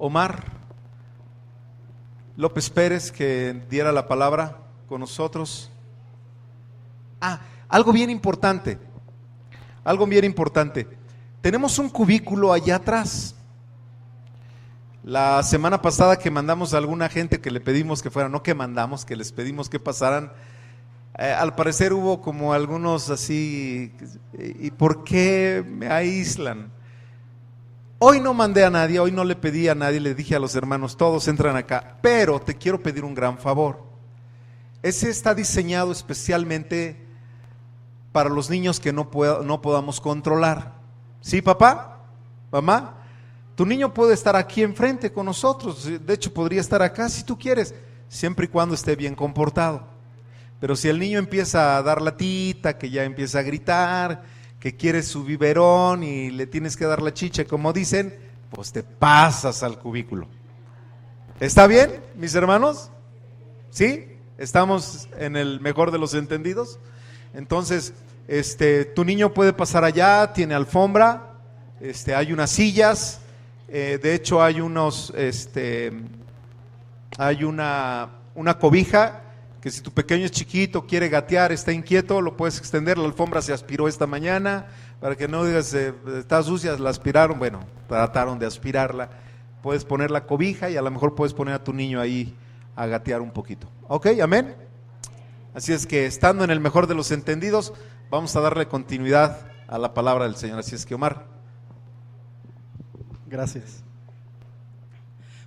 Omar López Pérez que diera la palabra con nosotros. Algo bien importante. Tenemos un cubículo allá atrás. La semana pasada que mandamos a alguna gente que le pedimos que fueran, no que mandamos, que les pedimos que pasaran, al parecer hubo como algunos así, ¿y por qué me aíslan? Hoy no mandé a nadie, hoy no le pedí a nadie, le dije a los hermanos, todos entran acá, pero te quiero pedir un gran favor. Ese está diseñado especialmente para los niños que no podamos controlar. ¿Sí, papá? ¿Mamá? Tu niño puede estar aquí enfrente con nosotros, de hecho podría estar acá si tú quieres, siempre y cuando esté bien comportado. Pero si el niño empieza a dar latita, que ya empieza a gritar, que quiere su biberón y le tienes que dar la chicha, como dicen, pues te pasas al cubículo. ¿Está bien, mis hermanos? ¿Sí? ¿Estamos en el mejor de los entendidos? Entonces, tu niño puede pasar allá, tiene alfombra, hay unas sillas, de hecho hay unos, hay una cobija, que si tu pequeño es chiquito, quiere gatear, está inquieto, lo puedes extender. La alfombra se aspiró esta mañana, para que no digas, está sucia, la aspiraron, bueno, trataron de aspirarla. Puedes poner la cobija y a lo mejor puedes poner a tu niño ahí a gatear un poquito. ¿Ok? ¿Amén? Así es que, estando en el mejor de los entendidos, vamos a darle continuidad a la palabra del Señor. Así es que, Omar. Gracias.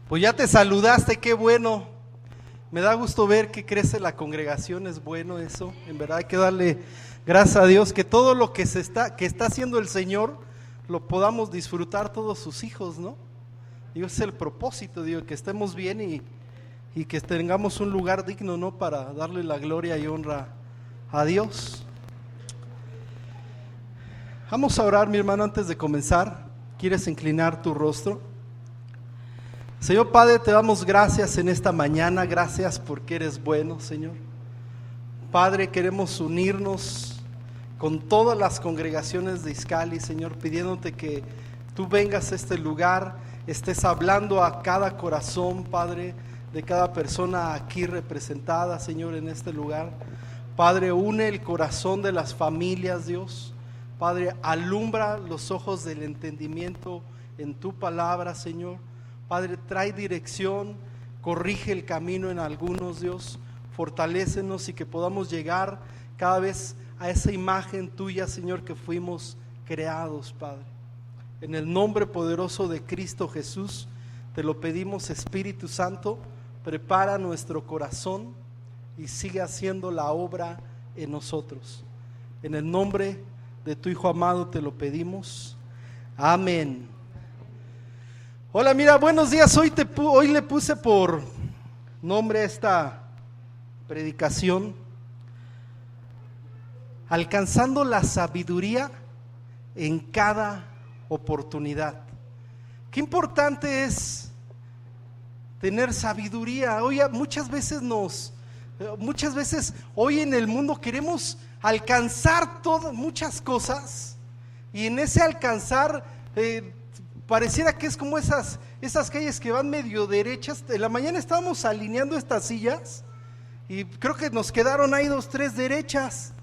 Pues ya te saludaste, qué bueno. Me da gusto ver que crece la congregación, es bueno eso. En verdad hay que darle gracias a Dios que todo lo que está haciendo el Señor lo podamos disfrutar todos sus hijos, ¿no? Digo, ese es el propósito, digo, que estemos bien y que tengamos un lugar digno, ¿no? Para darle la gloria y honra a Dios. Vamos a orar, mi hermano, antes de comenzar. ¿Quieres inclinar tu rostro? Señor Padre, te damos gracias en esta mañana, gracias porque eres bueno, Señor. Padre, queremos unirnos con todas las congregaciones de Izcalli, Señor, pidiéndote que tú vengas a este lugar, estés hablando a cada corazón, Padre, de cada persona aquí representada, Señor, en este lugar. Padre, une el corazón de las familias, Dios. Padre, alumbra los ojos del entendimiento en tu palabra, Señor. Padre, trae dirección, corrige el camino en algunos, Dios, fortalécenos y que podamos llegar cada vez a esa imagen tuya, Señor, que fuimos creados, Padre. En el nombre poderoso de Cristo Jesús, te lo pedimos, Espíritu Santo, prepara nuestro corazón y sigue haciendo la obra en nosotros. En el nombre de tu Hijo amado te lo pedimos. Amén. Hola, mira, buenos días. Hoy le puse por nombre a esta predicación: alcanzando la sabiduría en cada oportunidad. Qué importante es tener sabiduría. Oye, muchas veces hoy en el mundo queremos alcanzar muchas cosas, y en ese alcanzar pareciera que es como esas calles que van medio derechas. En la mañana estábamos alineando estas sillas y creo que nos quedaron ahí 2, 3 derechas.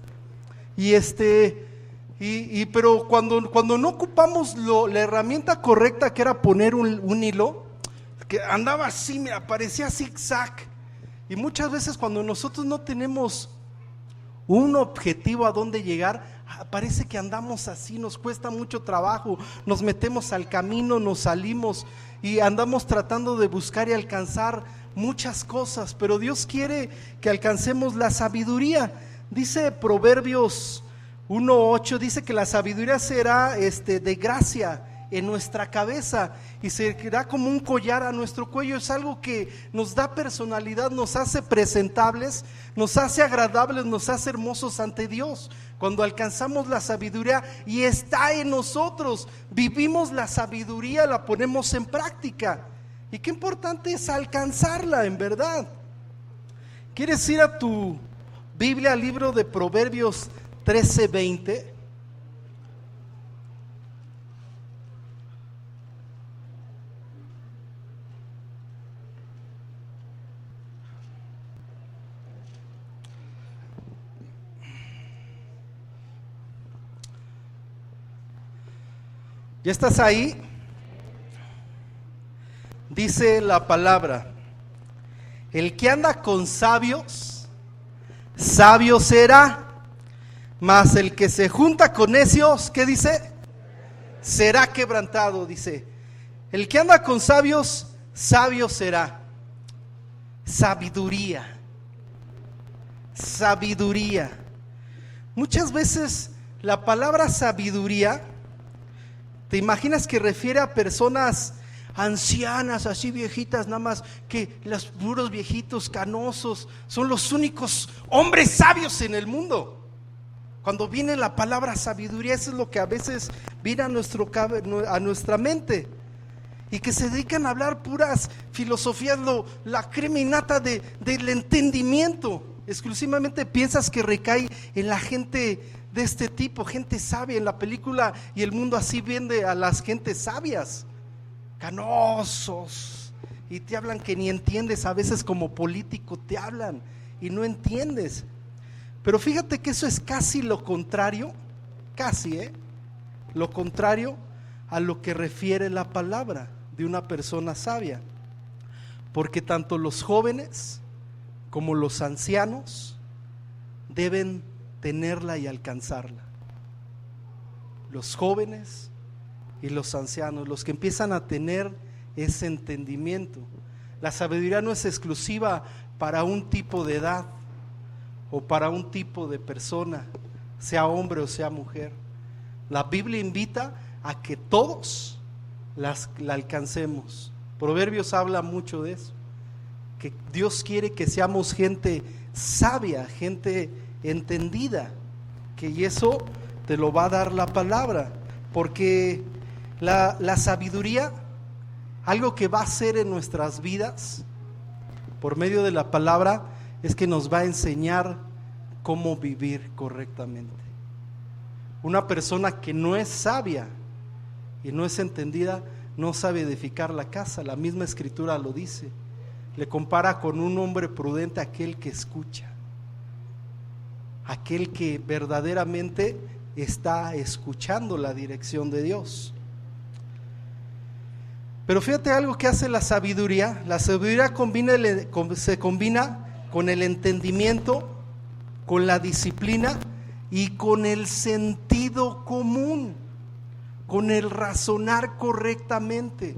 Pero cuando no ocupamos la herramienta correcta, que era poner un hilo, que andaba así, mira, parecía zigzag. Y muchas veces cuando nosotros no tenemos un objetivo a dónde llegar, parece que andamos así, nos cuesta mucho trabajo, nos metemos al camino, nos salimos y andamos tratando de buscar y alcanzar muchas cosas, pero Dios quiere que alcancemos la sabiduría. Dice Proverbios 1:8, dice que la sabiduría será de gracia en nuestra cabeza y será como un collar a nuestro cuello. Es algo que nos da personalidad, nos hace presentables, nos hace agradables, nos hace hermosos ante Dios. Cuando alcanzamos la sabiduría y está en nosotros, vivimos la sabiduría, la ponemos en práctica. Y qué importante es alcanzarla, en verdad. ¿Quieres ir a tu Biblia, al libro de Proverbios 13:20? ¿Ya estás ahí? Dice la palabra: el que anda con sabios, sabio será, mas el que se junta con necios, ¿qué dice? Será quebrantado, dice. El que anda con sabios, sabio será. Sabiduría. Sabiduría. Muchas veces la palabra sabiduría, ¿te imaginas que refiere a personas ancianas, así viejitas, nada más que los puros viejitos canosos son los únicos hombres sabios en el mundo? Cuando viene la palabra sabiduría, eso es lo que a veces viene a nuestra mente, y que se dedican a hablar puras filosofías, la crema innata del entendimiento. Exclusivamente piensas que recae en la gente de este tipo, gente sabia. En la película y el mundo así vende a las gentes sabias, canosos, y te hablan que ni entiendes. A veces como político te hablan y no entiendes. Pero fíjate que eso es casi lo contrario, lo contrario a lo que refiere la palabra de una persona sabia. Porque tanto los jóvenes como los ancianos deben tenerla y alcanzarla. Los jóvenes y los ancianos, los que empiezan a tener ese entendimiento. La sabiduría no es exclusiva para un tipo de edad o para un tipo de persona, sea hombre o sea mujer. La Biblia invita a que todos la alcancemos. Proverbios habla mucho de eso, que Dios quiere que seamos gente sabia, gente entendida, y eso te lo va a dar la palabra. Porque la sabiduría, algo que va a hacer en nuestras vidas por medio de la palabra, es que nos va a enseñar cómo vivir correctamente. Una persona que no es sabia y no es entendida, no sabe edificar la casa. La misma escritura lo dice. Le compara con un hombre prudente aquel que escucha, aquel que verdaderamente está escuchando la dirección de Dios. Pero fíjate algo que hace la sabiduría. La sabiduría se combina con el entendimiento, con la disciplina y con el sentido común, con el razonar correctamente.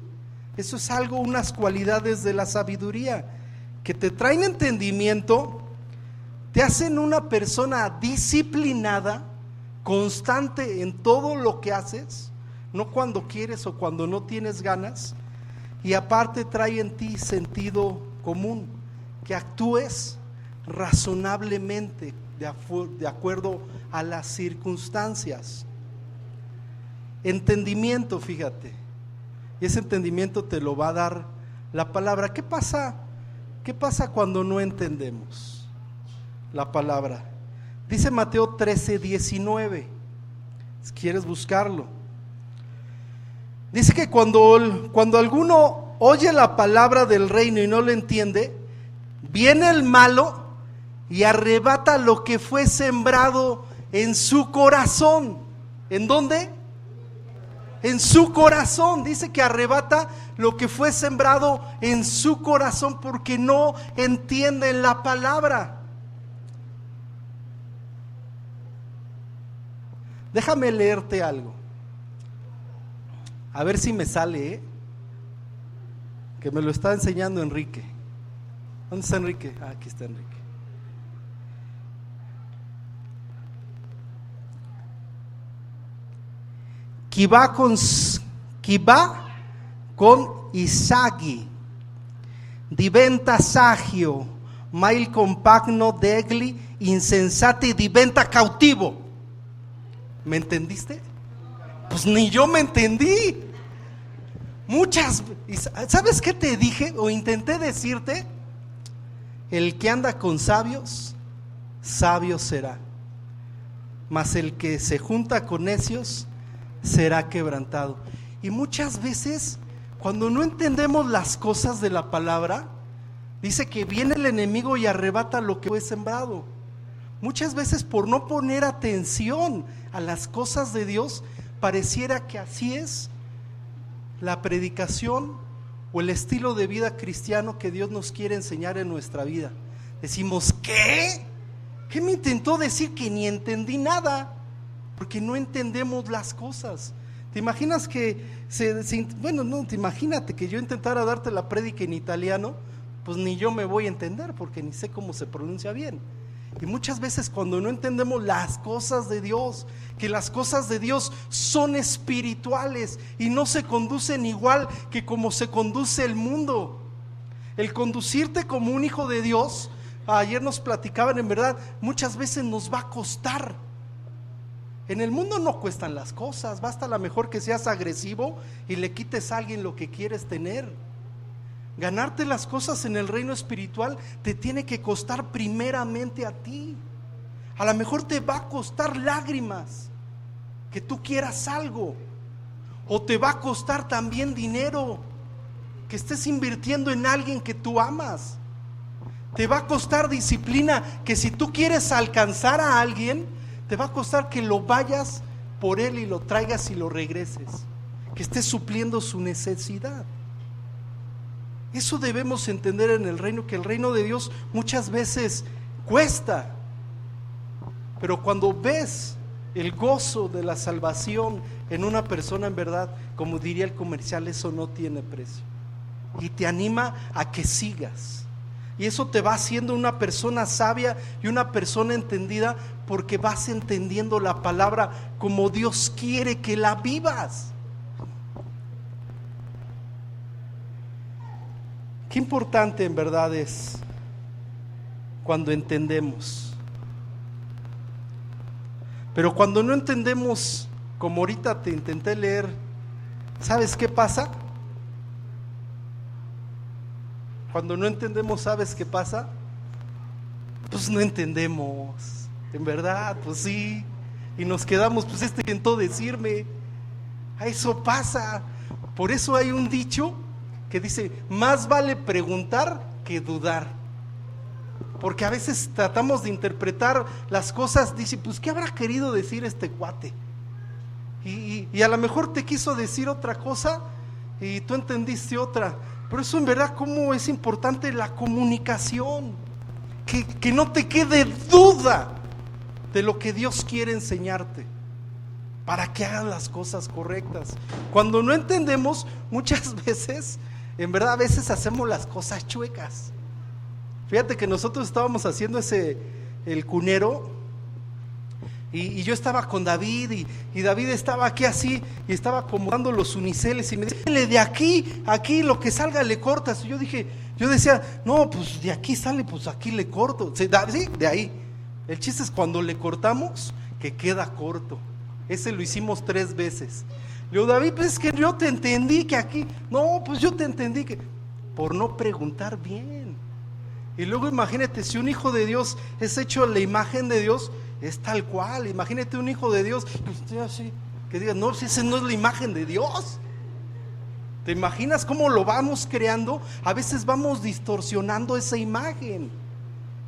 Eso es algo, unas cualidades de la sabiduría que te traen entendimiento, te hacen una persona disciplinada, constante en todo lo que haces, no cuando quieres o cuando no tienes ganas, y aparte trae en ti sentido común, que actúes razonablemente de acuerdo a las circunstancias. Entendimiento, fíjate, y ese entendimiento te lo va a dar la palabra. ¿Qué pasa cuando no entendemos la palabra? Dice Mateo 13:19, si quieres buscarlo. Dice que cuando alguno oye la palabra del reino y no lo entiende, viene el malo y arrebata lo que fue sembrado en su corazón. ¿En dónde? En su corazón. Dice que arrebata lo que fue sembrado en su corazón porque no entienden la palabra. Déjame leerte algo, a ver si me sale, que me lo está enseñando Enrique. ¿Dónde está Enrique? Aquí está Enrique. Chi va con Isaghi diventa saggio, ma il compagno degli insensati diventa cautivo. ¿Me entendiste? Pues ni yo me entendí. ¿Sabes qué te dije o intenté decirte? El que anda con sabios, sabio será, mas el que se junta con necios será quebrantado. Y muchas veces cuando no entendemos las cosas de la palabra, dice que viene el enemigo y arrebata lo que fue sembrado. Muchas veces por no poner atención a las cosas de Dios, pareciera que así es la predicación o el estilo de vida cristiano que Dios nos quiere enseñar en nuestra vida. Decimos, ¿qué? ¿Qué me intentó decir? Que ni entendí nada, porque no entendemos las cosas. ¿Te imaginas que, imagínate que yo intentara darte la prédica en italiano? Pues ni yo me voy a entender, porque ni sé cómo se pronuncia bien. Y muchas veces cuando no entendemos las cosas de Dios, que las cosas de Dios son espirituales y no se conducen igual que como se conduce el mundo. El conducirte como un hijo de Dios, ayer nos platicaban, en verdad, muchas veces nos va a costar. En el mundo no cuestan las cosas, basta a lo mejor que seas agresivo y le quites a alguien lo que quieres tener. Ganarte las cosas en el reino espiritual te tiene que costar primeramente a ti. A lo mejor te va a costar lágrimas, que tú quieras algo, o te va a costar también dinero, que estés invirtiendo en alguien que tú amas. Te va a costar disciplina, que si tú quieres alcanzar a alguien, te va a costar que lo vayas por él y lo traigas y lo regreses, que estés supliendo su necesidad. Eso debemos entender en el reino, que el reino de Dios muchas veces cuesta, pero cuando ves el gozo de la salvación en una persona, en verdad, como diría el comercial, eso no tiene precio, y te anima a que sigas, y eso te va haciendo una persona sabia y una persona entendida, porque vas entendiendo la palabra como Dios quiere que la vivas. Qué importante en verdad es cuando entendemos. Pero cuando no entendemos, como ahorita te intenté leer, ¿sabes qué pasa? Cuando no entendemos, ¿sabes qué pasa? Pues no entendemos, en verdad, pues sí. Y nos quedamos, pues intentó decirme. A eso pasa. Por eso hay un dicho que dice, más vale preguntar que dudar. Porque a veces tratamos de interpretar las cosas, dice, pues ¿qué habrá querido decir este cuate? Y a lo mejor te quiso decir otra cosa y tú entendiste otra. Pero eso en verdad, cómo es importante la comunicación, que no te quede duda de lo que Dios quiere enseñarte, para que hagas las cosas correctas. Cuando no entendemos, muchas veces, en verdad, a veces hacemos las cosas chuecas. Fíjate que nosotros estábamos haciendo el cunero, y yo estaba con David, y David estaba aquí así, y estaba acomodando los uniceles, y me decía, de aquí lo que salga le cortas. Y yo decía, no, pues de aquí sale, pues aquí le corto. Sí, de ahí. El chiste es cuando le cortamos, que queda corto. Ese lo hicimos 3 veces. Le digo, David, pues es que yo te entendí que aquí, no, pues yo te entendí que, por no preguntar bien. Y luego imagínate, si un hijo de Dios es hecho a la imagen de Dios, es tal cual. Imagínate un hijo de Dios, pues, así, que diga, no, si esa no es la imagen de Dios. ¿Te imaginas cómo lo vamos creando? A veces vamos distorsionando esa imagen.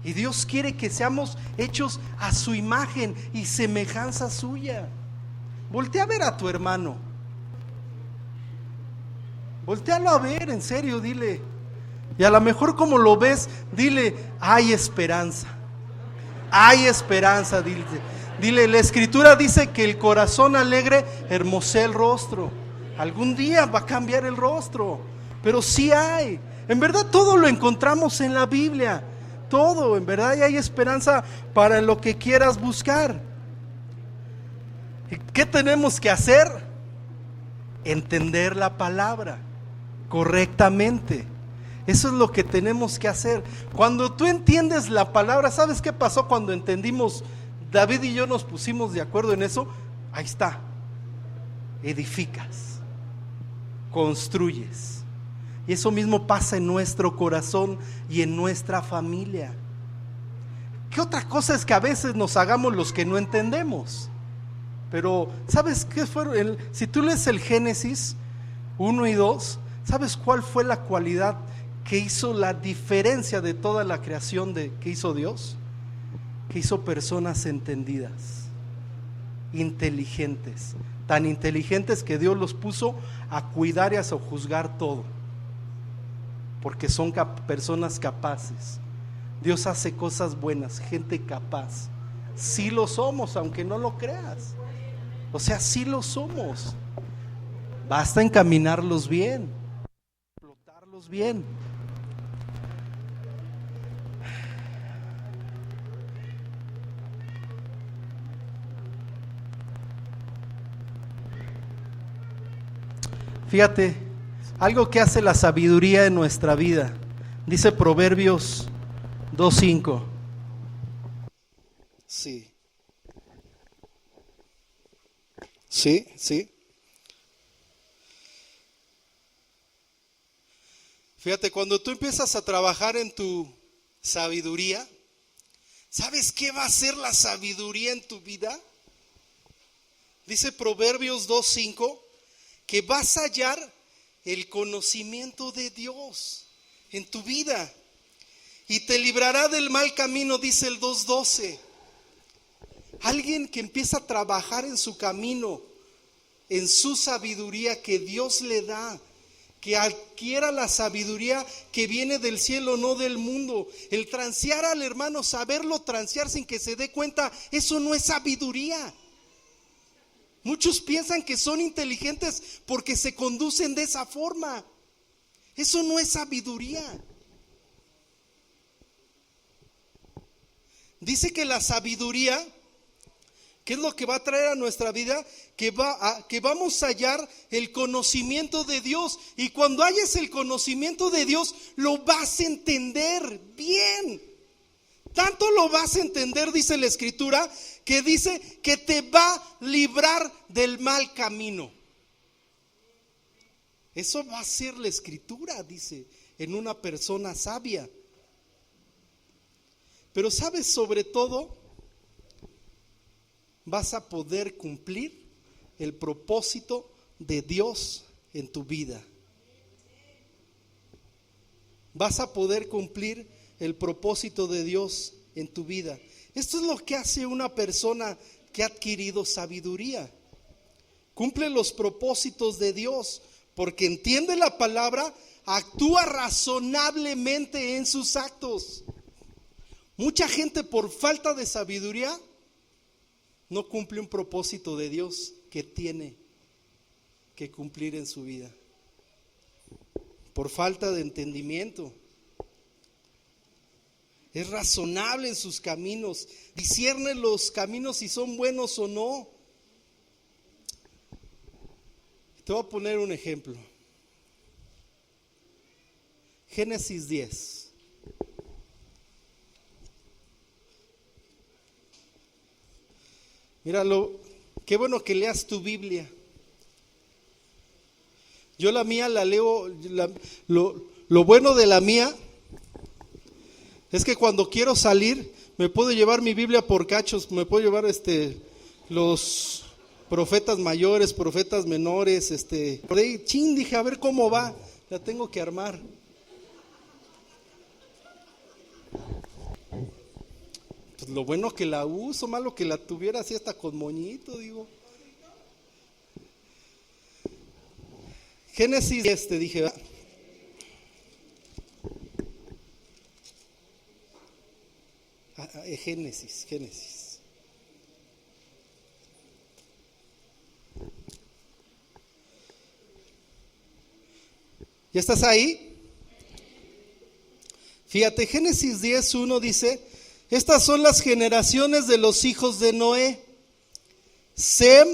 Y Dios quiere que seamos hechos a su imagen y semejanza suya. Voltea a ver a tu hermano. Voltealo a ver, en serio, dile. Y a lo mejor como lo ves, dile, hay esperanza. Hay esperanza, dile. Dile, la escritura dice que el corazón alegre hermosea el rostro. Algún día va a cambiar el rostro, pero sí hay. En verdad todo lo encontramos en la Biblia. Todo, en verdad, y hay esperanza para lo que quieras buscar. ¿Y qué tenemos que hacer? Entender la palabra correctamente. Eso es lo que tenemos que hacer. Cuando tú entiendes la palabra, ¿sabes qué pasó cuando entendimos? David y yo nos pusimos de acuerdo en eso. Ahí está. Edificas, construyes. Y eso mismo pasa en nuestro corazón y en nuestra familia. ¿Qué otra cosa es que a veces nos hagamos los que no entendemos? Pero ¿sabes qué fue? Si tú lees el Génesis 1 y 2, ¿sabes cuál fue la cualidad que hizo la diferencia de toda la creación que hizo Dios? Que hizo personas entendidas, inteligentes, tan inteligentes que Dios los puso a cuidar y a sojuzgar todo, porque son personas capaces. Dios hace cosas buenas, gente capaz. Sí lo somos, aunque no lo creas. O sea, sí lo somos. Basta encaminarlos bien, explotarlos bien. Fíjate, algo que hace la sabiduría en nuestra vida. Dice Proverbios 2:5. Sí. Sí. Fíjate, cuando tú empiezas a trabajar en tu sabiduría, ¿sabes qué va a ser la sabiduría en tu vida? Dice Proverbios 2:5 que vas a hallar el conocimiento de Dios en tu vida y te librará del mal camino, dice el 2:12. Alguien que empieza a trabajar en su camino, en su sabiduría que Dios le da, que adquiera la sabiduría que viene del cielo, no del mundo. El transear al hermano, saberlo transear sin que se dé cuenta, eso no es sabiduría. Muchos piensan que son inteligentes porque se conducen de esa forma. Eso no es sabiduría. Dice que la sabiduría, ¿qué es lo que va a traer a nuestra vida? Que vamos a hallar el conocimiento de Dios. Y cuando hayas el conocimiento de Dios, lo vas a entender bien. Tanto lo vas a entender, dice la Escritura, que dice que te va a librar del mal camino. Eso va a ser la Escritura, dice, en una persona sabia. Pero sabes, sobre todo, vas a poder cumplir el propósito de Dios en tu vida. Vas a poder cumplir el propósito de Dios en tu vida. Esto es lo que hace una persona que ha adquirido sabiduría. Cumple los propósitos de Dios porque entiende la palabra, actúa razonablemente en sus actos. Mucha gente por falta de sabiduría no cumple un propósito de Dios que tiene que cumplir en su vida. Por falta de entendimiento. Es razonable en sus caminos, discierne los caminos si son buenos o no. Te voy a poner un ejemplo. Génesis 10. Míralo, qué bueno que leas tu Biblia. Yo la mía la leo, lo bueno de la mía es que cuando quiero salir, me puedo llevar mi Biblia por cachos, me puedo llevar los profetas mayores, profetas menores, por ahí, dije, a ver cómo va, la tengo que armar. Pues lo bueno que la uso, malo que la tuviera así hasta con moñito, digo. Génesis 10, te dije, ¿verdad? Génesis. ¿Ya estás ahí? Fíjate, Génesis 10:1 dice, estas son las generaciones de los hijos de Noé, Sem,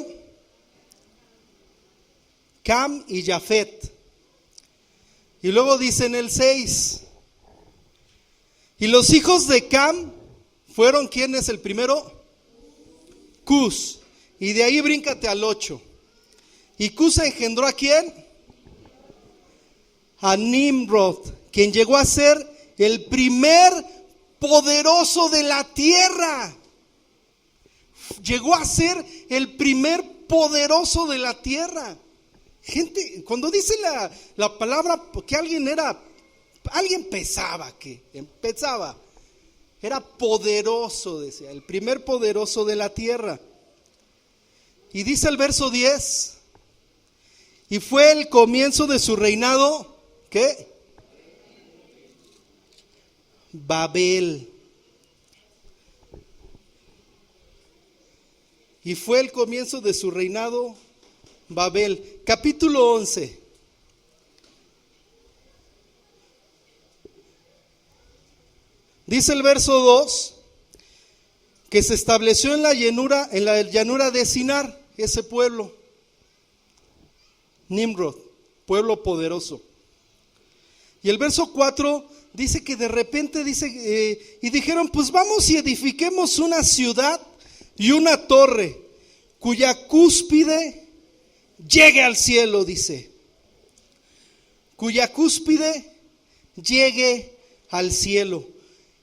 Cam y Jafet. Y luego dice en el 6, y los hijos de Cam fueron, ¿quién es el primero? Cus. Y de ahí bríncate al 8. ¿Y Cus engendró a quién? A Nimrod, quien llegó a ser el primer poderoso de la tierra. Llegó a ser el primer poderoso de la tierra. Gente, cuando dice la palabra que alguien empezaba, era poderoso, decía, el primer poderoso de la tierra. Y dice el verso 10, y fue el comienzo de su reinado, ¿qué? Babel. Y fue el comienzo de su reinado Babel. Capítulo 11. Dice el verso 2 que se estableció en la llanura de Sinar, ese pueblo, Nimrod, pueblo poderoso. Y el verso 4 dice que de repente dice, y dijeron, pues vamos y edifiquemos una ciudad y una torre cuya cúspide llegue al cielo, dice. Cuya cúspide llegue al cielo.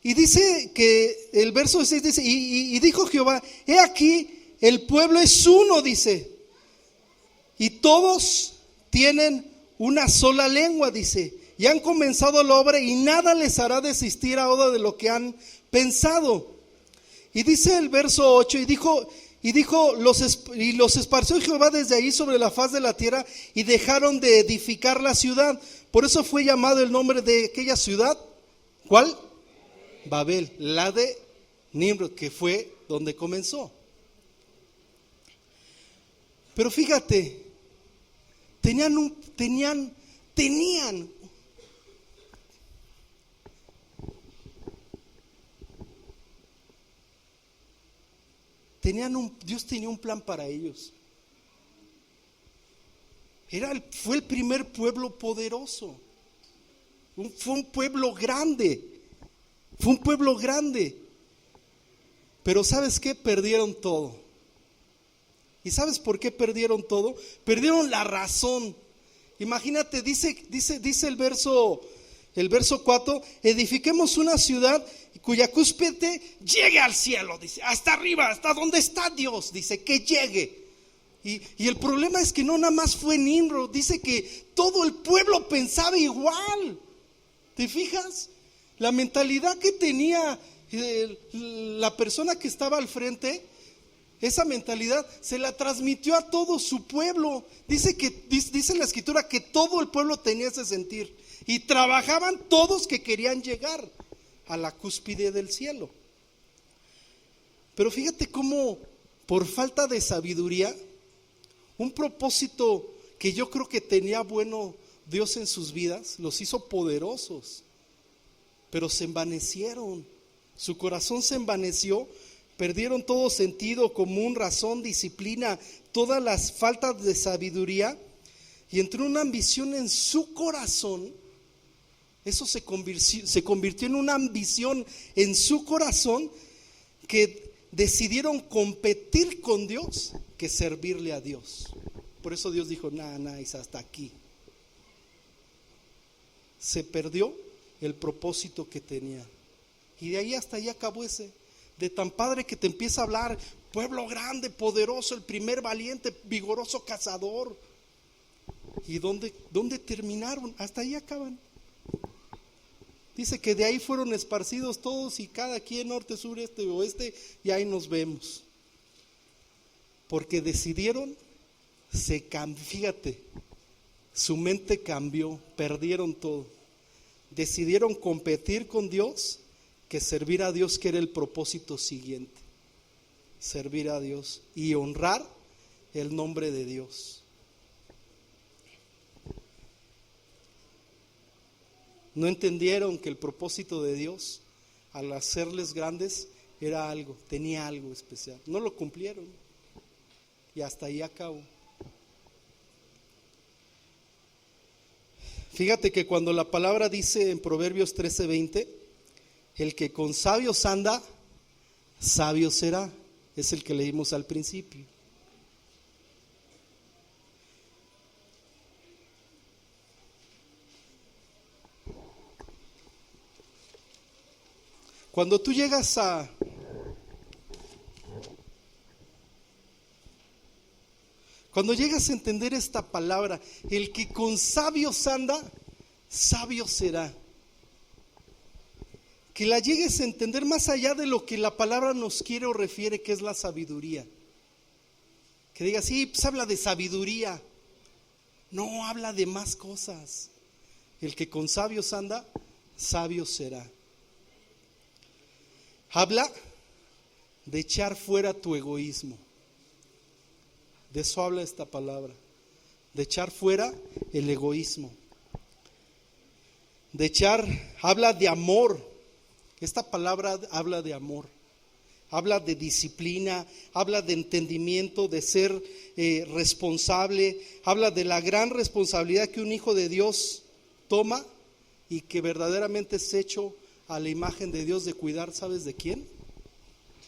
Y dice que el verso 6 dice, y dijo Jehová, he aquí, el pueblo es uno, dice, y todos tienen una sola lengua, dice, y han comenzado la obra y nada les hará desistir ahora de lo que han pensado. Y dice el verso 8, y dijo los esparció Jehová desde ahí sobre la faz de la tierra y dejaron de edificar la ciudad. Por eso fue llamado el nombre de aquella ciudad, ¿cuál? Babel, la de Nimrod, que fue donde comenzó. Pero fíjate, tenían Dios tenía un plan para ellos. Fue el primer pueblo poderoso. Fue un pueblo grande. Fue un pueblo grande. Pero ¿sabes qué? Perdieron todo. ¿Y sabes por qué perdieron todo? Perdieron la razón. Imagínate, dice el verso 4, edifiquemos una ciudad cuya cúspide llegue al cielo, dice, hasta arriba, hasta donde está Dios, dice, que llegue. Y el problema es que no nada más fue Nimrod, dice que todo el pueblo pensaba igual. ¿Te fijas? La mentalidad que tenía la persona que estaba al frente, esa mentalidad se la transmitió a todo su pueblo. Dice la escritura que todo el pueblo tenía ese sentir y trabajaban todos que querían llegar a la cúspide del cielo. Pero fíjate cómo por falta de sabiduría, un propósito que yo creo que tenía bueno Dios en sus vidas, los hizo poderosos, pero se envanecieron, su corazón se envaneció, perdieron todo sentido común, razón, disciplina, todas las faltas de sabiduría, y entró una ambición en su corazón. Eso se convirtió en una ambición en su corazón, que decidieron competir con Dios que servirle a Dios. Por eso Dios dijo, es hasta aquí. Se perdió el propósito que tenía. Y de ahí hasta allá acabó ese. De tan padre que te empieza a hablar, pueblo grande, poderoso, el primer valiente, vigoroso cazador. ¿Y dónde terminaron? Hasta ahí acaban. Dice que de ahí fueron esparcidos todos y cada quien norte, sur, este, oeste, y ahí nos vemos. Porque decidieron, fíjate, su mente cambió, perdieron todo. Decidieron competir con Dios, que servir a Dios, que era el propósito siguiente. Servir a Dios y honrar el nombre de Dios. No entendieron que el propósito de Dios, al hacerles grandes, tenía algo especial. No lo cumplieron. Y hasta ahí acabó. Fíjate que cuando la palabra dice en Proverbios 13:20, el que con sabios anda, sabio será. Es el que leímos al principio. Cuando tú llegas a entender esta palabra, el que con sabios anda, sabio será. Que la llegues a entender más allá de lo que la palabra nos quiere o refiere, que es la sabiduría. Que diga, sí, pues habla de sabiduría. No, habla de más cosas. El que con sabios anda, sabio será. Habla de echar fuera tu egoísmo. De eso habla esta palabra. De echar fuera el egoísmo. Habla de amor. Esta palabra habla de amor. Habla de disciplina, habla de entendimiento, de ser responsable. Habla de la gran responsabilidad que un hijo de Dios toma y que verdaderamente es hecho a la imagen de Dios, de cuidar, ¿sabes de quién?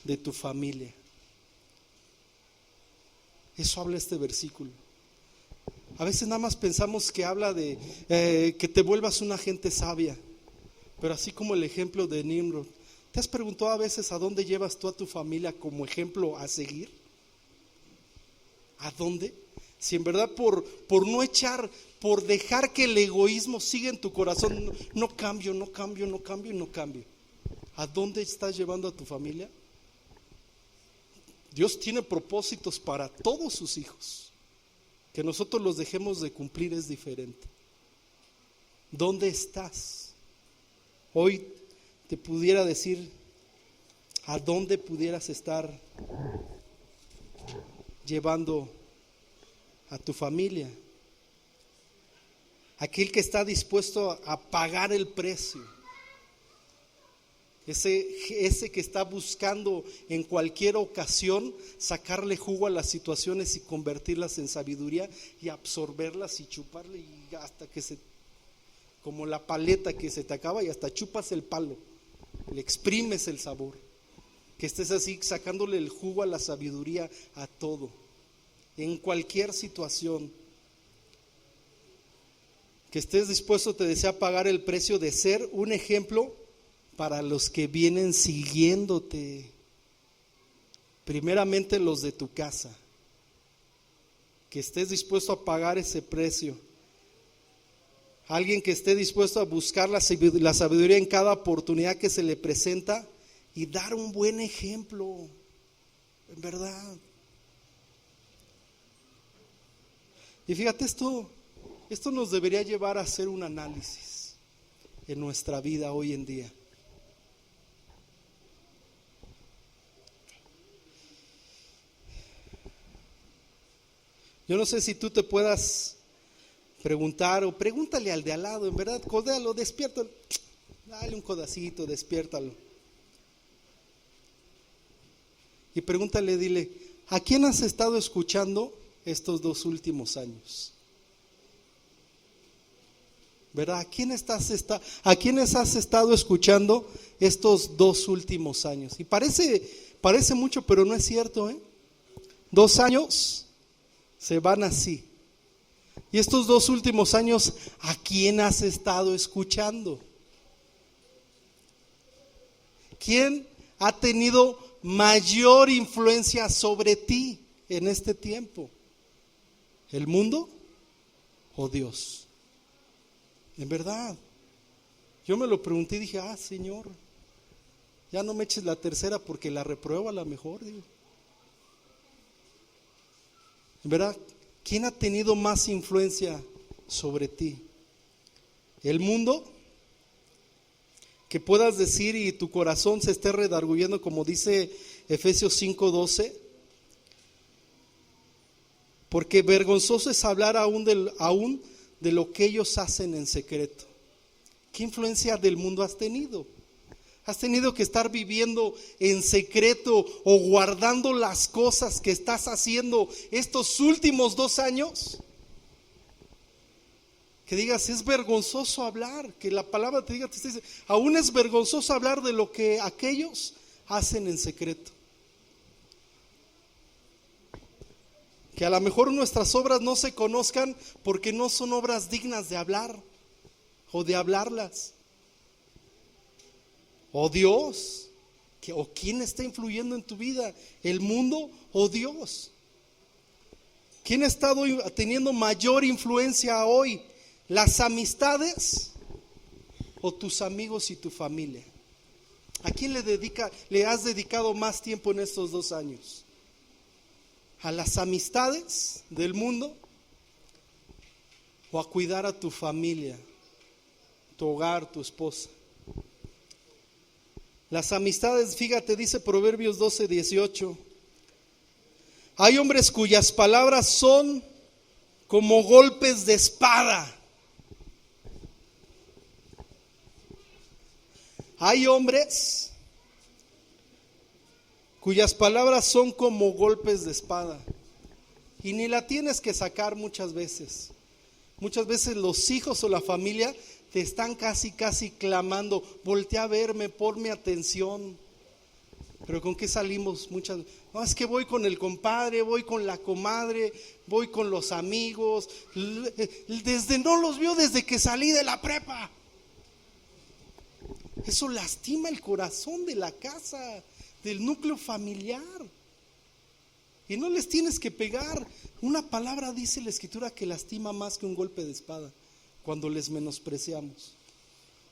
De tu familia. Eso habla este versículo. A veces nada más pensamos que habla de que te vuelvas una gente sabia, pero así como el ejemplo de Nimrod, ¿te has preguntado a veces a dónde llevas tú a tu familia como ejemplo a seguir? ¿A dónde? Si en verdad por dejar que el egoísmo siga en tu corazón, no cambio. ¿A dónde estás llevando a tu familia? Dios tiene propósitos para todos sus hijos. Que nosotros los dejemos de cumplir es diferente. ¿Dónde estás? Hoy te pudiera decir a dónde pudieras estar llevando a tu familia. Aquel que está dispuesto a pagar el precio. Ese que está buscando en cualquier ocasión sacarle jugo a las situaciones y convertirlas en sabiduría y absorberlas y chuparle y hasta que como la paleta que se te acaba y hasta chupas el palo, le exprimes el sabor. Que estés así sacándole el jugo a la sabiduría a todo, en cualquier situación. Que estés dispuesto, te desea, pagar el precio de ser un ejemplo para los que vienen siguiéndote, primeramente los de tu casa, que estés dispuesto a pagar ese precio, alguien que esté dispuesto a buscar la sabiduría en cada oportunidad que se le presenta y dar un buen ejemplo, en verdad. Y fíjate, esto nos debería llevar a hacer un análisis en nuestra vida hoy en día. Yo no sé si tú te puedas preguntar o pregúntale al de al lado, en verdad, codéalo, despiértalo, dale un codacito, despiértalo. Y pregúntale, dile, ¿a quién has estado escuchando estos 2 últimos años? ¿Verdad? ¿A quiénes has estado escuchando estos 2 últimos años? Y parece mucho, pero no es cierto, 2 años se van así. Y estos 2 últimos años, ¿a quién has estado escuchando? ¿Quién ha tenido mayor influencia sobre ti en este tiempo? ¿El mundo o Dios? En verdad, yo me lo pregunté y dije, Señor, ya no me eches la tercera porque la repruebo a la mejor, digo. En verdad, ¿quién ha tenido más influencia sobre ti? ¿El mundo? Que puedas decir y tu corazón se esté redarguyendo, como dice Efesios 5:12. Porque vergonzoso es hablar aún de lo que ellos hacen en secreto. ¿Qué influencia del mundo has tenido? ¿Has tenido que estar viviendo en secreto o guardando las cosas que estás haciendo estos últimos 2 años? Que digas, es vergonzoso hablar, que la palabra te dice, aún es vergonzoso hablar de lo que aquellos hacen en secreto. Que a lo mejor nuestras obras no se conozcan porque no son obras dignas de hablar o de hablarlas. O Dios, o quién está influyendo en tu vida, el mundo o Dios. ¿Quién ha estado teniendo mayor influencia hoy? ¿Las amistades o tus amigos y tu familia? ¿A quién le has dedicado más tiempo en estos 2 años? a las amistades del mundo o a cuidar a tu familia, tu hogar, tu esposa? Las amistades, fíjate, dice Proverbios 12:18. Hay hombres cuyas palabras son como golpes de espada. Hay hombres cuyas palabras son como golpes de espada. Y ni la tienes que sacar muchas veces. Muchas veces los hijos o la familia te están casi clamando: voltea a verme, ponme atención. Pero ¿con qué salimos muchas veces? No, es que voy con el compadre, voy con la comadre, voy con los amigos. No los vio desde que salí de la prepa. Eso lastima el corazón de la casa, del núcleo familiar. Y no les tienes que pegar. Una palabra, dice la Escritura, que lastima más que un golpe de espada, cuando les menospreciamos.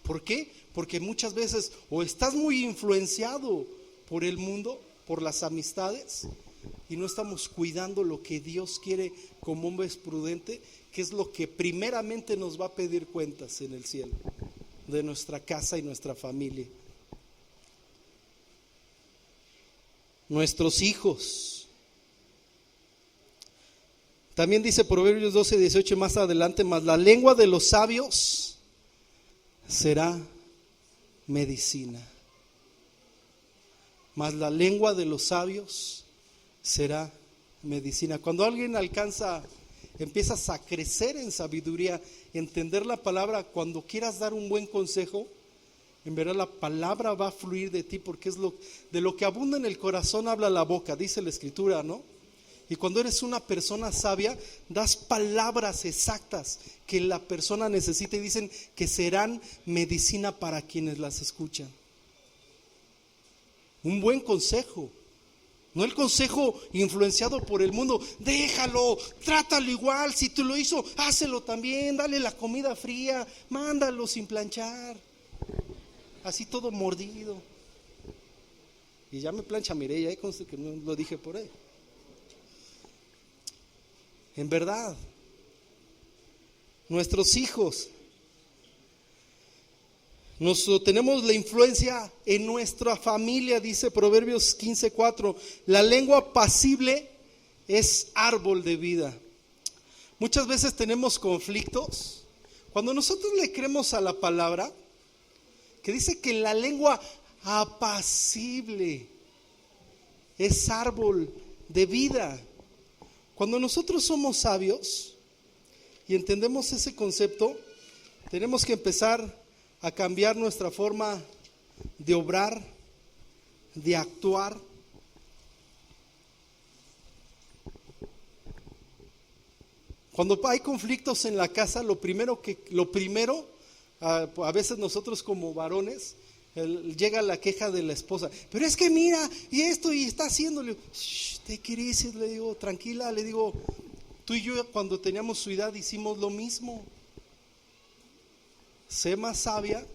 ¿Por qué? Porque muchas veces o estás muy influenciado por el mundo, por las amistades, y no estamos cuidando lo que Dios quiere como hombres prudentes, que es lo que primeramente nos va a pedir cuentas en el cielo, de nuestra casa y nuestra familia. Nuestros hijos. También dice Proverbios 12:18 más adelante: mas la lengua de los sabios será medicina. Mas la lengua de los sabios será medicina. Cuando alguien empiezas a crecer en sabiduría, entender la palabra, cuando quieras dar un buen consejo, en verdad la palabra va a fluir de ti, porque de lo que abunda en el corazón habla la boca, dice la Escritura, ¿no? Y cuando eres una persona sabia, das palabras exactas que la persona necesita, y dicen que serán medicina para quienes las escuchan. Un buen consejo, no el consejo influenciado por el mundo. Déjalo, trátalo igual, si te lo hizo, hácelo también, dale la comida fría, mándalo sin planchar, así todo mordido. Y ya me plancha Mireya, conste que no lo dije por ahí. En verdad, nuestros hijos, tenemos la influencia en nuestra familia, dice Proverbios 15:4. La lengua apacible es árbol de vida. Muchas veces tenemos conflictos. Cuando nosotros le creemos a la palabra, que dice que la lengua apacible es árbol de vida. Cuando nosotros somos sabios y entendemos ese concepto, tenemos que empezar a cambiar nuestra forma de obrar, de actuar. Cuando hay conflictos en la casa, lo primero, a veces nosotros como varones, llega la queja de la esposa: pero es que mira, y esto, y está haciéndole. Te quieres, le digo, tranquila, le digo, tú y yo cuando teníamos su edad hicimos lo mismo. Sé más sabia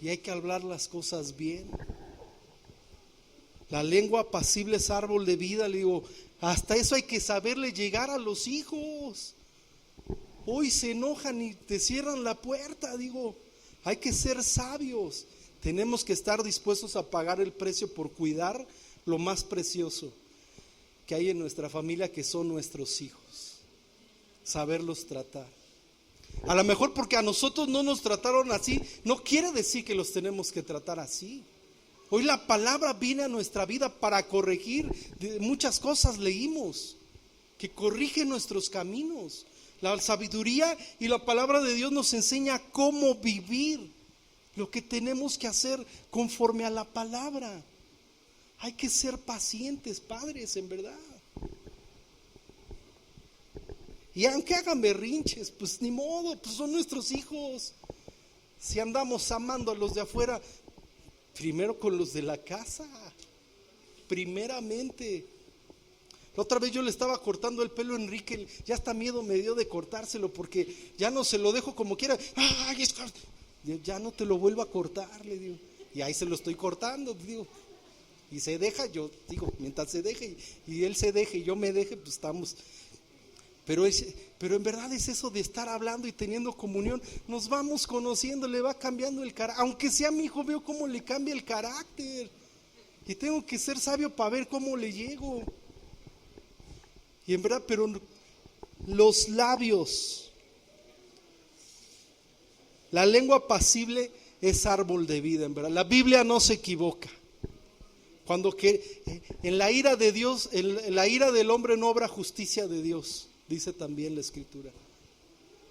y hay que hablar las cosas bien. La lengua apacible es árbol de vida, le digo. Hasta eso hay que saberle llegar a los hijos. Hoy se enojan y te cierran la puerta, digo. Hay que ser sabios. Tenemos que estar dispuestos a pagar el precio por cuidar lo más precioso que hay en nuestra familia, que son nuestros hijos. Saberlos tratar. A lo mejor porque a nosotros no nos trataron así, no quiere decir que los tenemos que tratar así. Hoy la palabra viene a nuestra vida para corregir. Muchas cosas leímos que corrigen nuestros caminos. La sabiduría y la palabra de Dios nos enseña cómo vivir, lo que tenemos que hacer conforme a la palabra. Hay que ser pacientes, padres, en verdad. Y aunque hagan berrinches, pues ni modo, pues son nuestros hijos. Si andamos amando a los de afuera, primero con los de la casa, primeramente. La otra vez yo le estaba cortando el pelo a Enrique, ya hasta miedo me dio de cortárselo, porque ya no se lo dejo como quiera. Ya no te lo vuelvo a cortar, le digo. Y ahí se lo estoy cortando, digo. y se deja, yo digo, mientras se deje y él se deje y yo me deje, pues estamos. Pero en verdad es eso de estar hablando y teniendo comunión, nos vamos conociendo, le va cambiando el carácter. Aunque sea mi hijo, veo cómo le cambia el carácter. Y tengo que ser sabio para ver cómo le llego. Y en verdad, pero los labios, la lengua apacible es árbol de vida, en verdad. La Biblia no se equivoca. Cuando en la ira de Dios, en la ira del hombre no obra justicia de Dios, dice también la Escritura.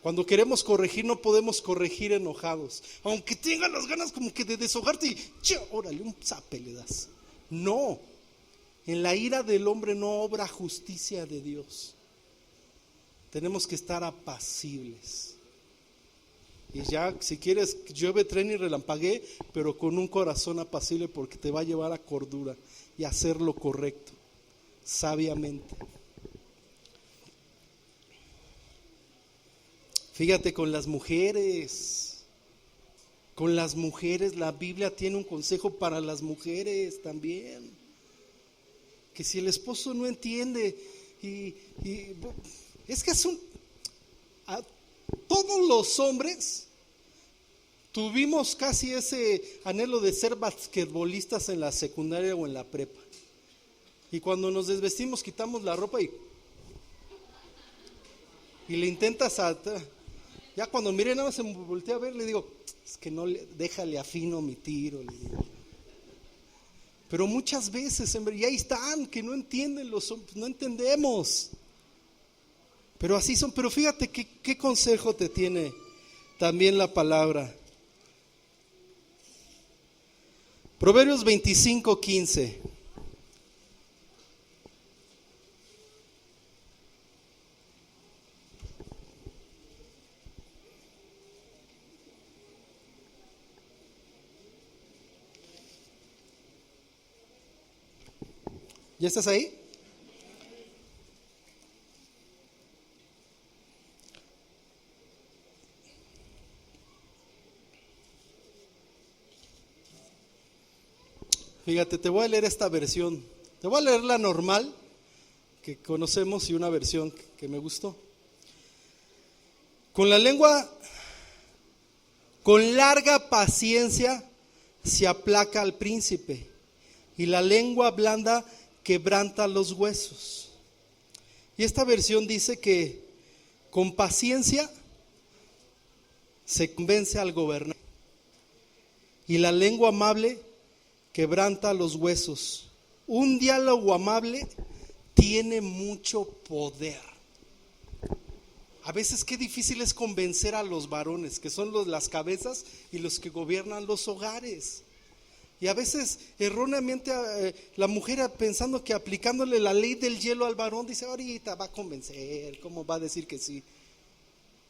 Cuando queremos corregir, no podemos corregir enojados. Aunque tengan las ganas como que de deshojarte y órale, un zape le das. No, en la ira del hombre no obra justicia de Dios. Tenemos que estar apacibles. Y ya, si quieres, llueve, truene y relampaguee, pero con un corazón apacible, porque te va a llevar a cordura y a hacer lo correcto, sabiamente. Fíjate, con las mujeres, la Biblia tiene un consejo para las mujeres también. Que si el esposo no entiende, es que todos los hombres tuvimos casi ese anhelo de ser basquetbolistas en la secundaria o en la prepa. Y cuando nos desvestimos, quitamos la ropa y le intentas ya cuando mire, nada más se me voltea a ver, le digo, es que déjale afino mi tiro, le digo. Pero muchas veces, y ahí están, que no entienden no entendemos. Pero así son. Pero fíjate qué consejo te tiene también la palabra. Proverbios 25:15. ¿Ya estás ahí? Fíjate, te voy a leer esta versión. Te voy a leer la normal que conocemos y una versión que me gustó. Con larga paciencia se aplaca al príncipe, y la lengua blanda quebranta los huesos. Y esta versión dice que con paciencia se convence al gobernante, y la lengua amable quebranta los huesos. Un diálogo amable tiene mucho poder. A veces qué difícil es convencer a los varones, que son las cabezas y los que gobiernan los hogares. Y a veces erróneamente la mujer, pensando que aplicándole la ley del hielo al varón, dice, ahorita va a convencer, ¿cómo va a decir que sí?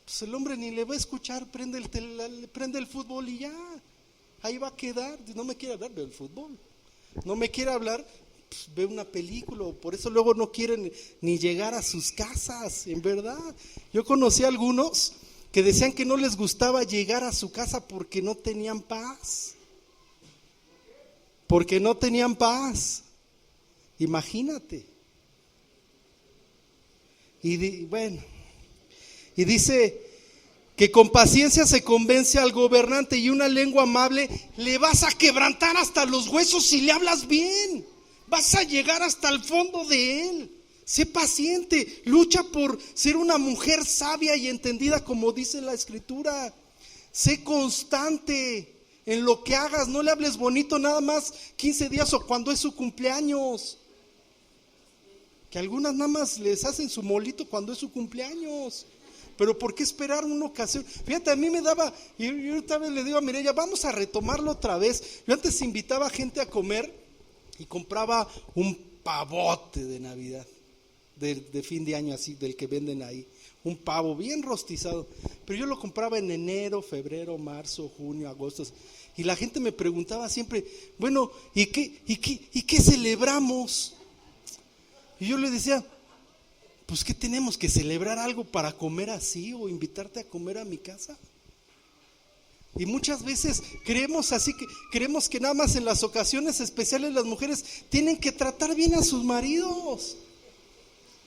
Pues el hombre ni le va a escuchar, prende el fútbol y ya, ahí va a quedar. No me quiere hablar, ve el fútbol. No me quiere hablar, pues ve una película. Por eso luego no quieren ni llegar a sus casas, en verdad. Yo conocí a algunos que decían que no les gustaba llegar a su casa porque no tenían paz. Porque no tenían paz. Imagínate. Y dice que con paciencia se convence al gobernante, y una lengua amable le vas a quebrantar hasta los huesos si le hablas bien. Vas a llegar hasta el fondo de él. Sé paciente, lucha por ser una mujer sabia y entendida, como dice la Escritura. Sé constante en lo que hagas, no le hables bonito nada más 15 días o cuando es su cumpleaños. Que algunas nada más les hacen su molito cuando es su cumpleaños. Pero ¿por qué esperar una ocasión? Fíjate, a mí me daba, y yo otra vez le digo a Mireya, vamos a retomarlo otra vez. Yo antes invitaba a gente a comer y compraba un pavote de Navidad, de fin de año, así, del que venden ahí. Un pavo bien rostizado, pero yo lo compraba en enero, febrero, marzo, junio, agosto, y la gente me preguntaba siempre, bueno, ¿y qué celebramos? Y yo le decía, pues ¿qué tenemos que celebrar algo para comer así o invitarte a comer a mi casa? Y muchas veces creemos así, que creemos que nada más en las ocasiones especiales las mujeres tienen que tratar bien a sus maridos.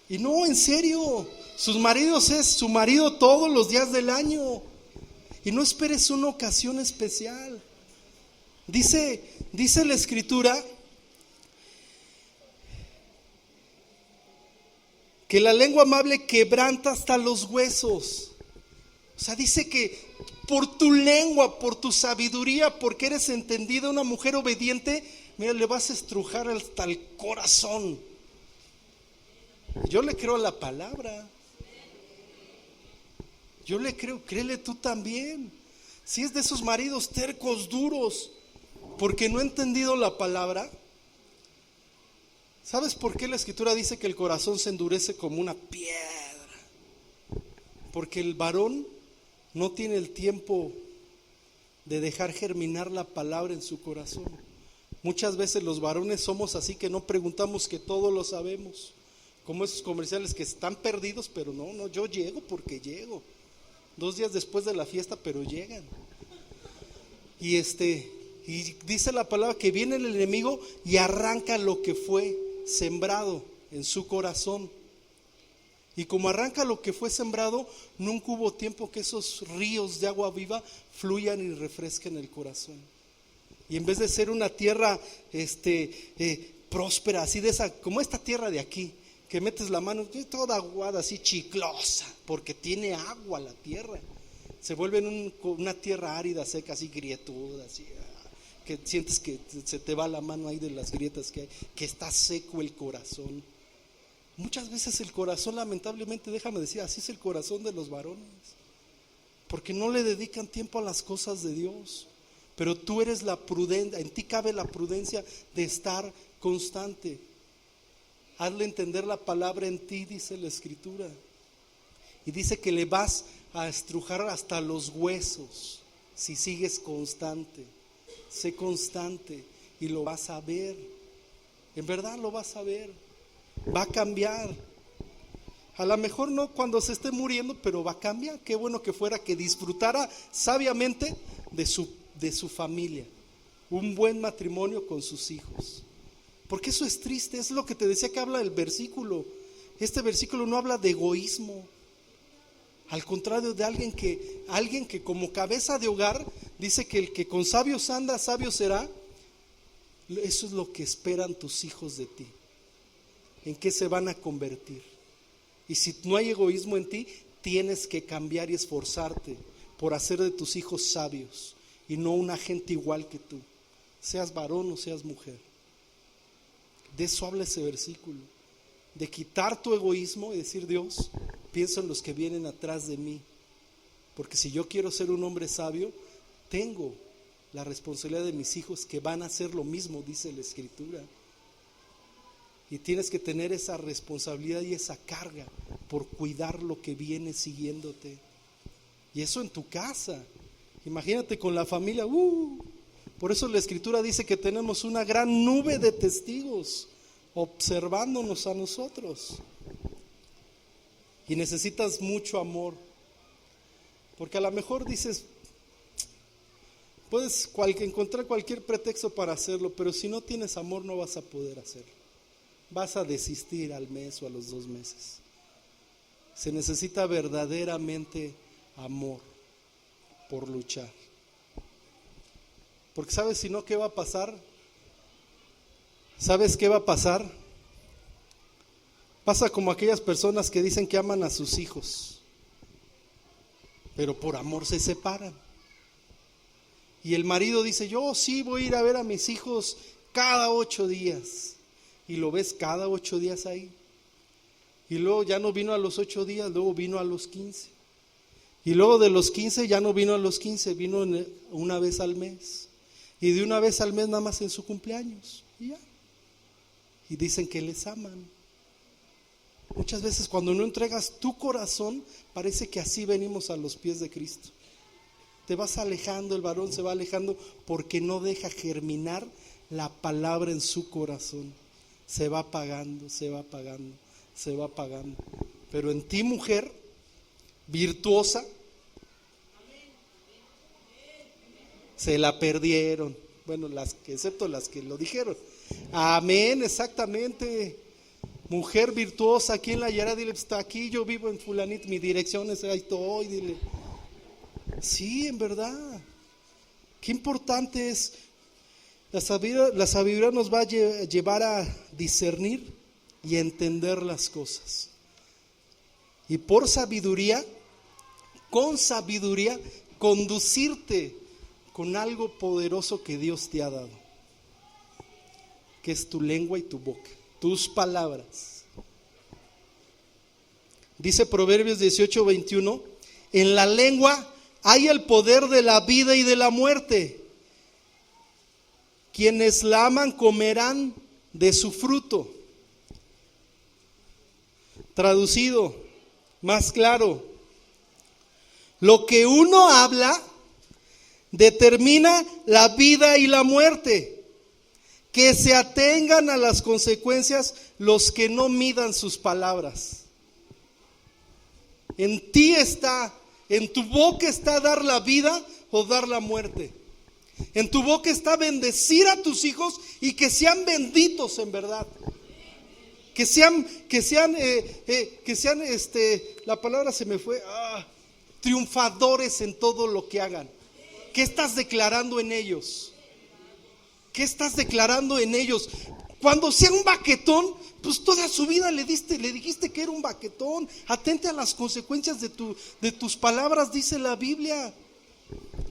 Y no, en serio, sus maridos es su marido todos los días del año. Y no esperes una ocasión especial. Dice la Escritura que la lengua amable quebranta hasta los huesos. O sea, dice que por tu lengua, por tu sabiduría, porque eres entendida, una mujer obediente, mira, le vas a estrujar hasta el corazón. Yo le creo a la palabra. Yo le creo, créele tú también. Si es de esos maridos tercos, duros, porque no he entendido la palabra. ¿Sabes por qué la Escritura dice que el corazón se endurece como una piedra? Porque el varón no tiene el tiempo de dejar germinar la palabra en su corazón. Muchas veces los varones somos así, que no preguntamos, que todo lo sabemos. Como esos comerciales que están perdidos, pero no, yo llego porque llego. 2 días después de la fiesta, pero llegan. Y dice la palabra que viene el enemigo y arranca lo que fue sembrado en su corazón. Y como arranca lo que fue sembrado, nunca hubo tiempo que esos ríos de agua viva fluyan y refresquen el corazón. Y en vez de ser una tierra próspera, así de esa, como esta tierra de aquí, que metes la mano, toda aguada, así chiclosa, porque tiene agua la tierra. Se vuelve una tierra árida, seca, así grietuda, así, que sientes que se te va la mano ahí de las grietas que hay, que está seco el corazón. Muchas veces el corazón, lamentablemente, déjame decir, así es el corazón de los varones, porque no le dedican tiempo a las cosas de Dios. Pero tú eres la prudencia, en ti cabe la prudencia de estar constante. Hazle entender la palabra en ti, dice la Escritura. Y dice que le vas a estrujar hasta los huesos si sigues constante. Sé constante y lo vas a ver. En verdad lo vas a ver. Va a cambiar. A lo mejor no cuando se esté muriendo, pero va a cambiar. Qué bueno que fuera que disfrutara sabiamente de su familia. Un buen matrimonio con sus hijos. Porque eso es triste, es lo que te decía que habla el versículo. Este versículo no habla de egoísmo. Al contrario, de alguien que como cabeza de hogar dice que el que con sabios anda, sabio será. Eso es lo que esperan tus hijos de ti. ¿En qué se van a convertir? Y si no hay egoísmo en ti, tienes que cambiar y esforzarte por hacer de tus hijos sabios y no una gente igual que tú, seas varón o seas mujer. De eso habla ese versículo, de quitar tu egoísmo y decir: Dios, pienso en los que vienen atrás de mí, porque si yo quiero ser un hombre sabio, tengo la responsabilidad de mis hijos que van a hacer lo mismo, dice la Escritura. Y tienes que tener esa responsabilidad y esa carga por cuidar lo que viene siguiéndote. Y eso en tu casa. Imagínate con la familia. Por eso la Escritura dice que tenemos una gran nube de testigos observándonos a nosotros. Y necesitas mucho amor. Porque a lo mejor dices, puedes encontrar cualquier pretexto para hacerlo, pero si no tienes amor no vas a poder hacerlo. Vas a desistir al mes o a los 2 meses. Se necesita verdaderamente amor por luchar. Porque ¿sabes si no qué va a pasar? ¿Sabes qué va a pasar? Pasa como aquellas personas que dicen que aman a sus hijos, pero por amor se separan. Y el marido dice: yo sí voy a ir a ver a mis hijos cada 8 días. Y lo ves cada 8 días ahí. Y luego ya no vino a los 8 días, luego vino a los 15. Y luego de los 15 ya no vino a los 15, vino una vez al mes. Y de una vez al mes nada más en su cumpleaños. Y ya. Y dicen que les aman. Muchas veces cuando no entregas tu corazón, parece que así venimos a los pies de Cristo. Te vas alejando, el varón se va alejando porque no deja germinar la palabra en su corazón. Se va apagando, se va apagando, se va apagando. Pero en ti, mujer virtuosa, Se la perdieron. Bueno, excepto las que lo dijeron. Amén, exactamente. Mujer virtuosa aquí en la Yara, dile, está aquí, yo vivo en fulanito, mi dirección es, ahí estoy, dile. Sí, en verdad. Qué importante es. La sabiduría nos va a llevar a discernir y entender las cosas. Y por sabiduría, con sabiduría, conducirte con algo poderoso que Dios te ha dado, que es tu lengua y tu boca, tus palabras. Dice Proverbios 18:21, en la lengua hay el poder de la vida y de la muerte. Quienes la aman comerán de su fruto. Traducido, más claro, lo que uno habla determina la vida y la muerte. Que se atengan a las consecuencias los que no midan sus palabras. En ti está, en tu boca está dar la vida o dar la muerte. En tu boca está bendecir a tus hijos y que sean benditos en verdad. Que sean, la palabra se me fue, triunfadores en todo lo que hagan. ¿Qué estás declarando en ellos? ¿Qué estás declarando en ellos? Cuando sea un baquetón, pues toda su vida le dijiste que era un baquetón. Atente a las consecuencias de tus palabras, dice la Biblia.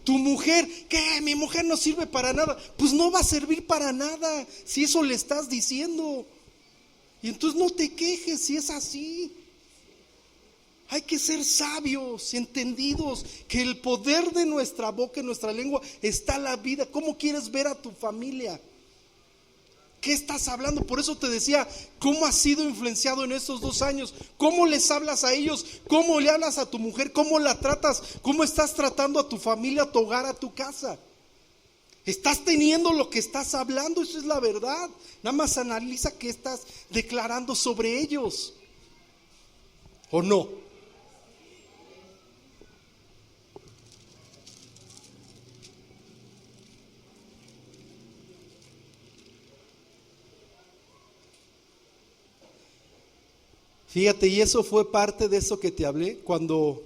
Tu mujer, ¿qué? Mi mujer no sirve para nada. Pues no va a servir para nada si eso le estás diciendo. Y entonces no te quejes si es así. Hay que ser sabios, entendidos, que el poder de nuestra boca, en nuestra lengua, está la vida. ¿Cómo quieres ver a tu familia? ¿Qué estás hablando? Por eso te decía, ¿cómo has sido influenciado en estos 2 años? ¿Cómo les hablas a ellos? ¿Cómo le hablas a tu mujer? ¿Cómo la tratas? ¿Cómo estás tratando a tu familia, a tu hogar, a tu casa? ¿Estás teniendo lo que estás hablando? Eso es la verdad. Nada más analiza qué estás declarando sobre ellos. ¿O no? Fíjate, y eso fue parte de eso que te hablé cuando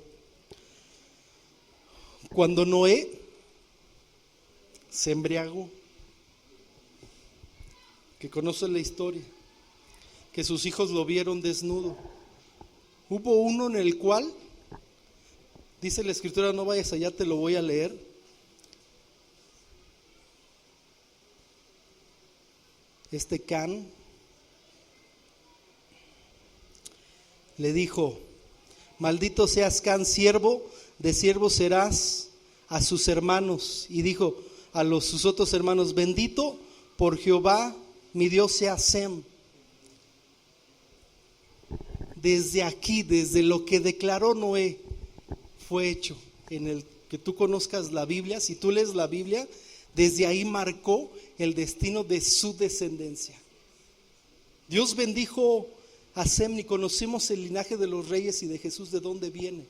Noé se embriagó, que conoces la historia, que sus hijos lo vieron desnudo. Hubo uno en el cual, dice la escritura, no vayas allá, te lo voy a leer. Can le dijo, maldito seas Can, siervo de siervos serás a sus hermanos. Y dijo a sus otros hermanos, bendito por Jehová, mi Dios sea Sem. Desde aquí, desde lo que declaró Noé, fue hecho. En el que tú conozcas la Biblia, si tú lees la Biblia, desde ahí marcó el destino de su descendencia. Dios bendijo a Sem, ni conocimos el linaje de los reyes y de Jesús de dónde viene.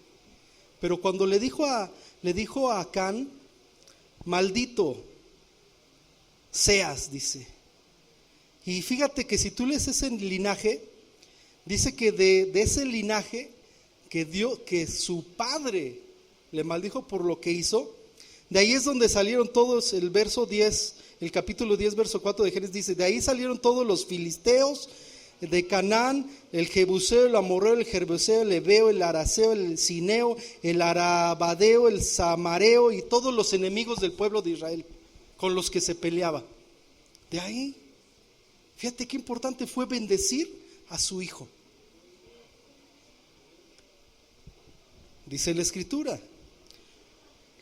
Pero cuando le dijo a Can, maldito seas, dice. Y fíjate que si tú lees ese linaje, dice que de ese linaje que su padre le maldijo por lo que hizo, de ahí es donde salieron todos. El verso 10, el capítulo 10, verso 4 de Génesis dice, de ahí salieron todos los filisteos de Canaán, el Jebuseo, el Amorreo, el Jerbuseo, el Heveo, el Araceo, el Sineo, el Arabadeo, el Samareo y todos los enemigos del pueblo de Israel con los que se peleaba. De ahí, fíjate qué importante fue bendecir a su hijo. Dice la escritura,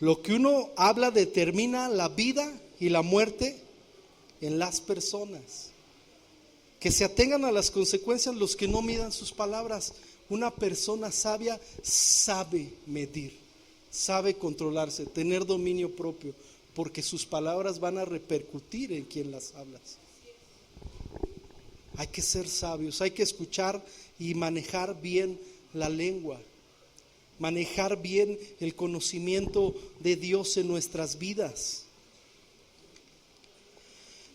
lo que uno habla determina la vida y la muerte en las personas. Que se atengan a las consecuencias los que no midan sus palabras. Una persona sabia sabe medir, sabe controlarse, tener dominio propio, porque sus palabras van a repercutir en quien las hablas. Hay que ser sabios, hay que escuchar y manejar bien la lengua, manejar bien el conocimiento de Dios en nuestras vidas.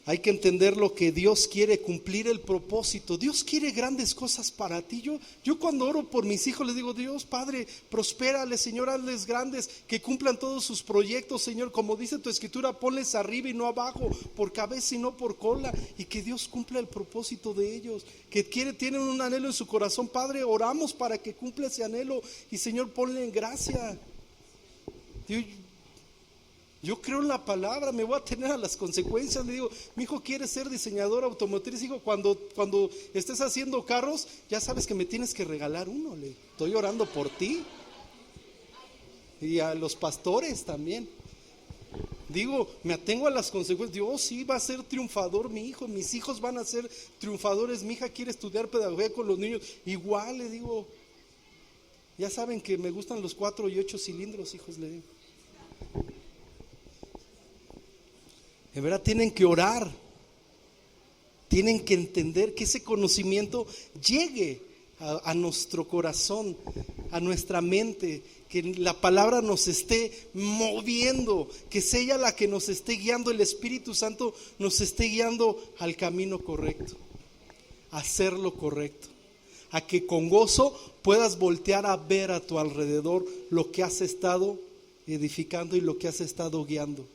Hay que entender lo que Dios quiere, cumplir el propósito. Dios quiere grandes cosas para ti. Yo cuando oro por mis hijos les digo, Dios Padre, prospérales, Señor, hazles grandes, que cumplan todos sus proyectos, Señor. Como dice tu escritura, ponles arriba y no abajo, por cabeza y no por cola. Y que Dios cumpla el propósito de ellos. Tienen un anhelo en su corazón, Padre, oramos para que cumpla ese anhelo. Y Señor, ponle en gracia. Yo creo en la palabra, me voy a tener a las consecuencias. Le digo, mi hijo quiere ser diseñador automotriz. Hijo, cuando estés haciendo carros, ya sabes que me tienes que regalar uno. Le estoy orando por ti. Y a los pastores también. Digo, me atengo a las consecuencias. Dios, sí, va a ser triunfador mi hijo. Mis hijos van a ser triunfadores. Mi hija quiere estudiar pedagogía con los niños. Igual le digo, ya saben que me gustan los 4 y 8 cilindros, hijos, le digo. De verdad tienen que orar, tienen que entender que ese conocimiento llegue a nuestro corazón, a nuestra mente, que la palabra nos esté moviendo, que sea ella la que nos esté guiando, el Espíritu Santo nos esté guiando al camino correcto, a hacer lo correcto, a que con gozo puedas voltear a ver a tu alrededor lo que has estado edificando y lo que has estado guiando.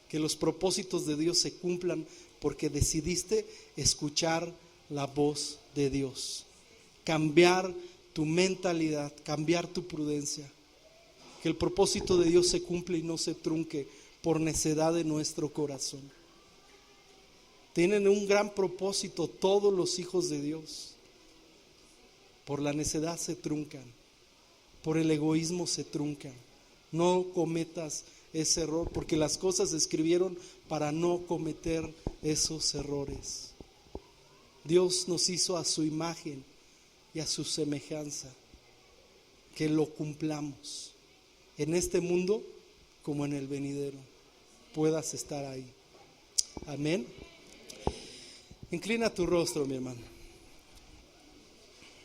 Que los propósitos de Dios se cumplan porque decidiste escuchar la voz de Dios. Cambiar tu mentalidad, cambiar tu prudencia. Que el propósito de Dios se cumpla y no se trunque por necedad de nuestro corazón. Tienen un gran propósito todos los hijos de Dios. Por la necedad se truncan, por el egoísmo se truncan. No cometas ese error, porque las cosas se escribieron para no cometer esos errores. Dios nos hizo a su imagen y a su semejanza, que lo cumplamos en este mundo como en el venidero, puedas estar ahí. Amén. Inclina tu rostro, mi hermano.